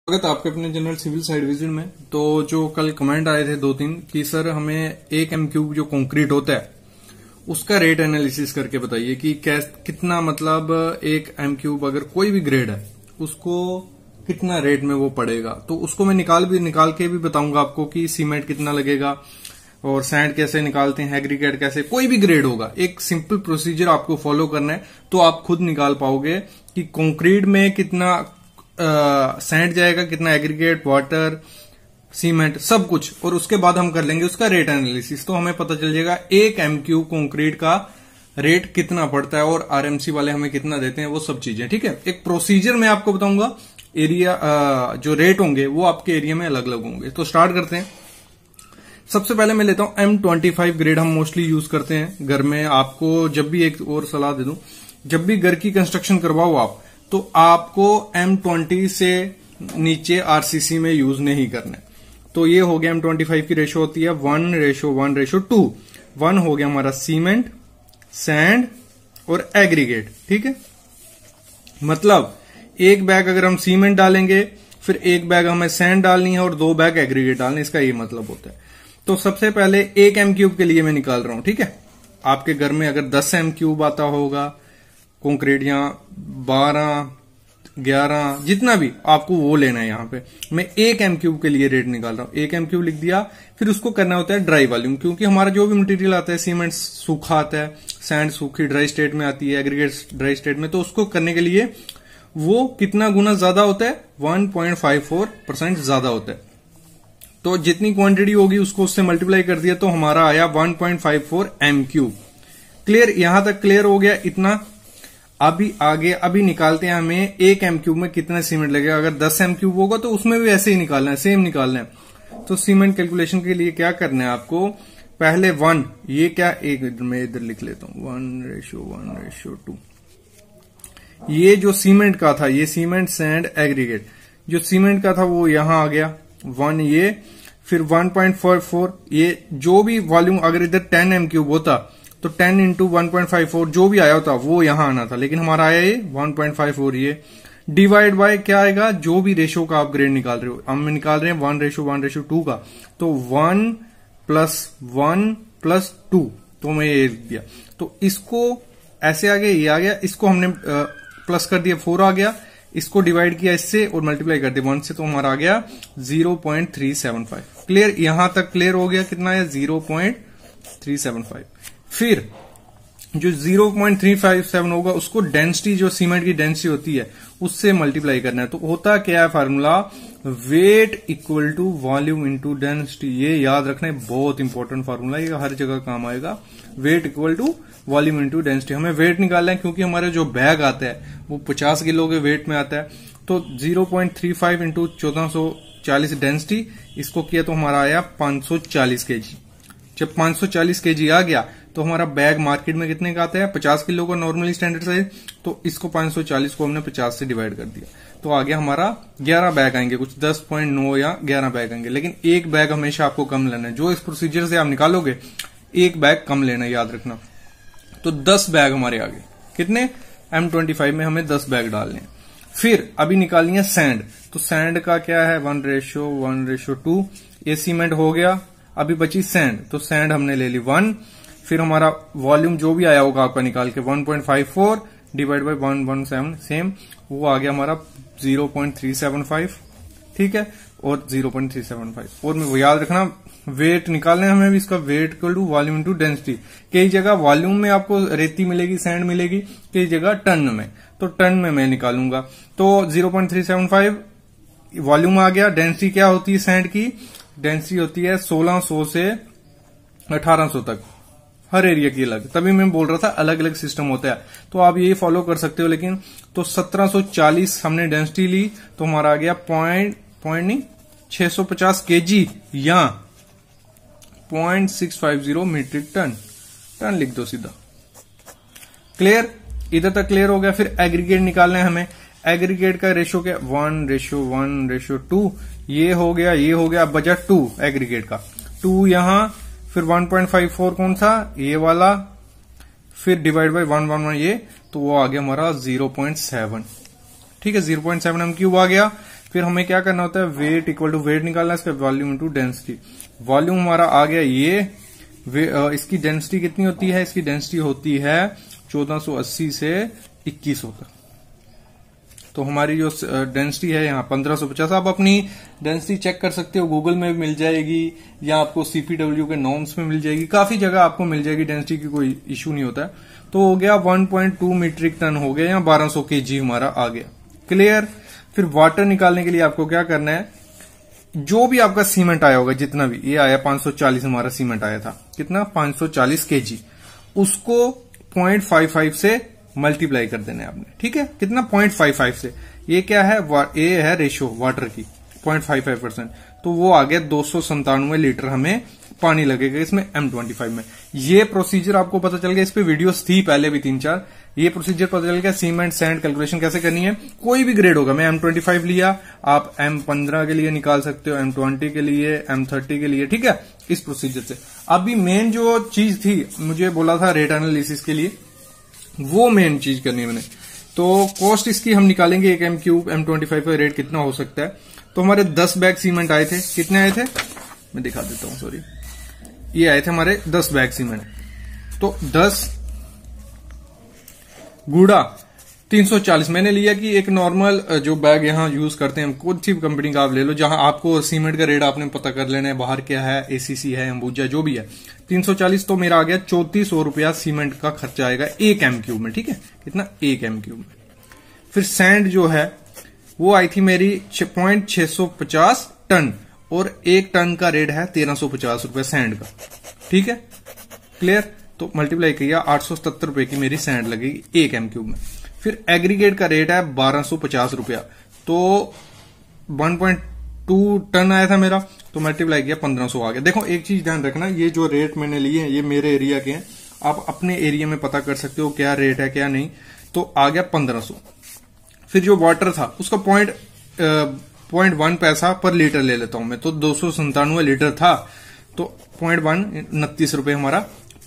स्वागत आपके अपने जनरल सिविल साइड विजिट में। तो जो कल कमेंट आए थे 2-3 कि सर हमें एक एम क्यूब जो कंक्रीट होता है उसका रेट एनालिसिस करके बताइए कि कितना मतलब एक एम क्यूब अगर कोई भी ग्रेड है उसको कितना रेट में वो पड़ेगा। तो उसको मैं निकाल के भी बताऊंगा आपको कि सीमेंट कितना लगेगा और सैंड कैसे निकालते हैं, एग्रीगेट कैसे, कोई भी ग्रेड होगा एक सिंपल प्रोसीजर आपको फॉलो करना है तो आप खुद निकाल पाओगे कि कंक्रीट में कितना सैंड जाएगा, कितना एग्रीगेट, वाटर, सीमेंट, सब कुछ। और उसके बाद हम कर लेंगे उसका रेट एनालिसिस तो हमें पता चल जाएगा एक एमक्यू कंक्रीट का रेट कितना पड़ता है और आरएमसी वाले हमें कितना देते हैं, वो सब चीजें। ठीक है, एक प्रोसीजर मैं आपको बताऊंगा। एरिया जो रेट होंगे वो आपके एरिया में अलग अलग होंगे। तो स्टार्ट करते हैं। सबसे पहले मैं लेता हूं M25 ग्रेड। हम मोस्टली यूज करते हैं घर में। आपको जब भी एक और सलाह दे दूं, जब भी घर की कंस्ट्रक्शन करवाओ आप तो आपको M20 से नीचे आरसीसी में यूज नहीं करना है। तो ये हो गया M25 की रेशो होती है 1:1:2। 1 हो गया हमारा सीमेंट, सैंड और एग्रीगेट। ठीक है, मतलब एक बैग अगर हम सीमेंट डालेंगे फिर एक बैग हमें सैंड डालनी है और 2 बैग एग्रीगेट डालने, इसका ये मतलब होता है। तो सबसे पहले एक एम क्यूब के लिए मैं निकाल रहा हूं। ठीक है, आपके घर में अगर 10 एम क्यूब आता होगा कंक्रीट, या 12, 11, जितना भी आपको वो लेना है। यहां पे मैं एक एम क्यूब के लिए रेट निकाल रहा हूं। एक एम क्यूब लिख दिया। फिर उसको करना होता है ड्राई वॉल्यूम, क्योंकि हमारा जो भी मटेरियल आता है, सीमेंट सूखा आता है, सैंड सूखी ड्राई स्टेट में आती है, एग्रीगेट ड्राई स्टेट में, तो उसको करने के लिए वो कितना गुना ज्यादा होता है, 1.54% ज्यादा होता है। तो जितनी क्वांटिटी होगी उसको उससे मल्टीप्लाई कर दिया तो हमारा आया 1.54 एम क्यूब। क्लियर, यहां तक क्लियर हो गया इतना। अभी निकालते हैं हमें एक एम क्यूब में कितना सीमेंट लगेगा। अगर 10 एम क्यूब होगा तो उसमें भी ऐसे ही निकालना है, सेम निकालना है। तो सीमेंट कैलकुलेशन के लिए क्या करना है आपको, पहले 1, ये क्या, एक मैं इधर लिख लेता हूं 1:1:2। ये जो सीमेंट का था, ये सीमेंट, सैंड, एग्रीगेट, जो सीमेंट का था वो यहां आ गया 1, ये फिर 1.44। ये जो भी वॉल्यूम अगर इधर 10 एम क्यूब होता तो 10 इंटू 1.54 जो भी आया होता वो यहां आना था, लेकिन हमारा आया ये 1.54। ये डिवाइड बाय क्या आएगा, जो भी रेशो का आप ग्रेड निकाल रहे हो। हम निकाल रहे हैं 1:1:2 का, तो 1+1+2, तो मैं ये लिख दिया। तो इसको ऐसे आ गया, ये आ गया, इसको हमने प्लस कर दिया, 4 आ गया, इसको डिवाइड किया इससे और मल्टीप्लाई कर दिया 1 से, तो हमारा आ गया 0.375। क्लियर, यहां तक क्लियर हो गया। कितना है, 0.375। फिर जो 0.357 होगा उसको डेंसिटी, जो सीमेंट की डेंसिटी होती है उससे मल्टीप्लाई करना है। तो होता क्या है formula, weight equal to volume into density. ये याद रखना है, बहुत इंपॉर्टेंट फार्मूला, ये हर जगह काम आएगा। Weight equal to volume into density. हमें वेट निकालना है क्योंकि हमारे जो बैग आता है वो 50 किलो के वेट में आता है। तो 0.35 इंटू 1440 डेंसिटी, इसको किया तो हमारा आया 540 केजी। जब 540 केजी आ गया तो हमारा बैग मार्केट में कितने का आता है, 50 किलो का नॉर्मली स्टैंडर्ड साइज। तो इसको 540 को हमने 50 से डिवाइड कर दिया तो आ गया हमारा 11 बैग आएंगे, कुछ 10.9 या 11 बैग आएंगे। लेकिन एक बैग हमेशा आपको कम लेना है। जो इस प्रोसीजर से आप निकालोगे एक बैग कम लेना है, याद रखना। तो 10 बैग हमारे आ गए। कितने, M25 में हमें 10 बैग डालने हैं। फिर अभी निकालनी है सैंड। तो सैंड का क्या है, 1:1:2। ये सीमेंट हो गया। अभी बची सैंड, तो सैंड हमने ले ली 1। फिर हमारा वॉल्यूम जो भी आया होगा आपका निकाल के 1.54 डिवाइड बाय 117, सेम, वो आ गया हमारा 0.375। ठीक है, और 0.375। और वो याद रखना, वेट निकालना है हमें भी इसका, weight equal to volume into density. कई जगह वॉल्यूम में आपको रेती मिलेगी, सैंड मिलेगी, कई जगह टन में, तो टन में मैं निकालूंगा। तो 0.375 वॉल्यूम आ गया। डेंसिटी क्या होती है सैंड की, डेंसिटी होती है 1600 से 1800 तक, हर एरिया की अलग। तभी मैं बोल रहा था अलग अलग सिस्टम होता है, तो आप ये फॉलो कर सकते हो। लेकिन तो 1740 हमने डेंसिटी ली तो हमारा आ गया 650 केजी या 0.650 मीट्रिक टन। टन लिख दो सीधा। क्लियर, इधर तक क्लियर हो गया। फिर एग्रीगेट निकालना है हमें। एग्रीगेट का रेशो क्या, 1:1:2। ये हो गया, ये हो गया। अब बचा 2 एग्रीगेट का, 2 यहां, फिर 1.54 कौन सा, ये वाला, फिर डिवाइड बाय 111, ये, तो वो आ गया हमारा 0.7। ठीक है, 0.7 एम क्यूब आ गया। फिर हमें क्या करना होता है, वेट इक्वल टू वेट निकालना है, इसका वॉल्यूम इनटू डेंसिटी। वॉल्यूम हमारा आ गया ये, इसकी डेंसिटी कितनी होती है, इसकी डेंसिटी होती है 1480 से 2100 तक। तो हमारी जो डेंसिटी है यहाँ 1550। आप अपनी डेंसिटी चेक कर सकते हो, गूगल में भी मिल जाएगी या आपको CPW के नॉर्म्स में मिल जाएगी, काफी जगह आपको मिल जाएगी, डेंसिटी की कोई इश्यू नहीं होता है। तो हो गया 1.2 मीट्रिक टन हो गया, या 1200 kg हमारा आ गया। क्लियर। फिर वाटर निकालने के लिए आपको क्या करना है, जो भी आपका सीमेंट आया होगा, जितना भी ये आया 540 हमारा सीमेंट आया था, कितना 540 kg, उसको 0.55 से मल्टीप्लाई कर देना है आपने। ठीक है, कितना 0.55 से, ये क्या है, ये है रेशियो वाटर की 0.55%, तो वो आ गया 297 लीटर हमें पानी लगेगा इसमें M25 में। ये प्रोसीजर आपको पता चल गया, इस पे वीडियोस थी पहले भी 3-4, ये प्रोसीजर पता चल गया। सीमेंट सैंड कैलकुलेशन कैसे करनी है, कोई भी ग्रेड होगा, मैं M25 लिया, आप M15 के लिए निकाल सकते हो, M20 के लिए, M30 के लिए, ठीक है, इस प्रोसीजर से। अभी मेन जो चीज थी, मुझे बोला था रेट एनालिसिस के लिए, वो मेन चीज करनी है मैंने। तो कॉस्ट इसकी हम निकालेंगे, एक M25 का रेट कितना हो सकता है। तो हमारे 10 बैग सीमेंट आए थे, कितने आए थे मैं दिखा देता हूं, सॉरी, ये आए थे हमारे 10 बैग सीमेंट। तो 10 गुड़ा 340 मैंने लिया कि एक नॉर्मल जो बैग यहाँ यूज करते हैं, कोई सी कंपनी का आप ले लो, जहां आपको सीमेंट का रेट आपने पता कर लेना है, बाहर क्या है, ACC है, अंबुजा जो भी है। 340 तो मेरा आ गया 3400 रुपया सीमेंट का खर्चा आएगा 1 M³ में। ठीक है, कितना 1 M³ में। फिर सैंड जो है वो आई थी मेरी 0.650 टन, और 1 टन का रेट है 1350 रुपया सैंड का। ठीक है, क्लियर। तो मल्टीप्लाई किया, 877 रुपए की मेरी सैंड लगेगी 1 M³ में। फिर एग्रीगेट का रेट है 1250 रुपया, तो 1.2 टन आया था मेरा, तो मल्टीप्लाई किया 1500 आ गया। देखो एक चीज ध्यान रखना, ये जो रेट मैंने लिए हैं ये मेरे एरिया के हैं, आप अपने एरिया में पता कर सकते हो क्या रेट है क्या नहीं। तो आ गया 1500। फिर जो वाटर था उसका 0.1 पैसा पर लीटर ले लेता हूं मैं, तो 297 लीटर था, तो 0.1 29 रुपए हमारा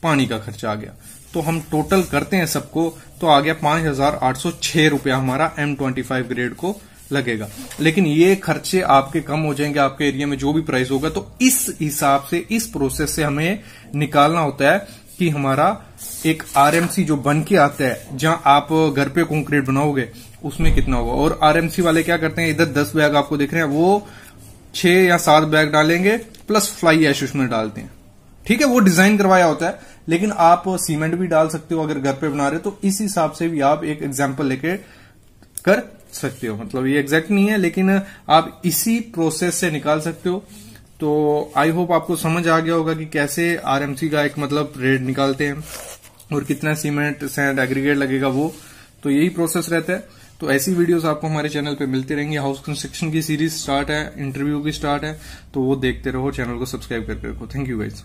पानी का खर्चा आ गया। तो हम टोटल करते हैं सबको, तो आ गया 5806 रुपया हमारा M25 ग्रेड को लगेगा। लेकिन ये खर्चे आपके कम हो जाएंगे, आपके एरिया में जो भी प्राइस होगा। तो इस हिसाब से, इस प्रोसेस से हमें निकालना होता है कि हमारा एक RMC जो बन के आता है, जहां आप घर पे कंक्रीट बनाओगे, उसमें कितना होगा। और RMC वाले क्या करते हैं, इधर 10 बैग आपको दिख रहे हैं, वो 6 या 7 बैग डालेंगे प्लस फ्लाई ऐश उसमें डालते हैं। ठीक है, वो डिजाइन करवाया होता है, लेकिन आप सीमेंट भी डाल सकते हो अगर घर पे बना रहे हो। तो इस हिसाब से भी आप एक एग्जांपल लेके कर सकते हो, मतलब ये एग्जैक्ट नहीं है, लेकिन आप इसी प्रोसेस से निकाल सकते हो। तो आई होप आपको समझ आ गया होगा कि कैसे RMC का एक मतलब रेट निकालते हैं और कितना सीमेंट सैंड एग्रीगेट लगेगा वो। तो यही प्रोसेस रहता है। तो ऐसी वीडियोस आपको हमारे चैनल पे मिलती रहेंगी। हाउस कंस्ट्रक्शन की सीरीज स्टार्ट है, इंटरव्यू की स्टार्ट है, तो वो देखते रहो, चैनल को सब्सक्राइब करके रखो। Thank you guys.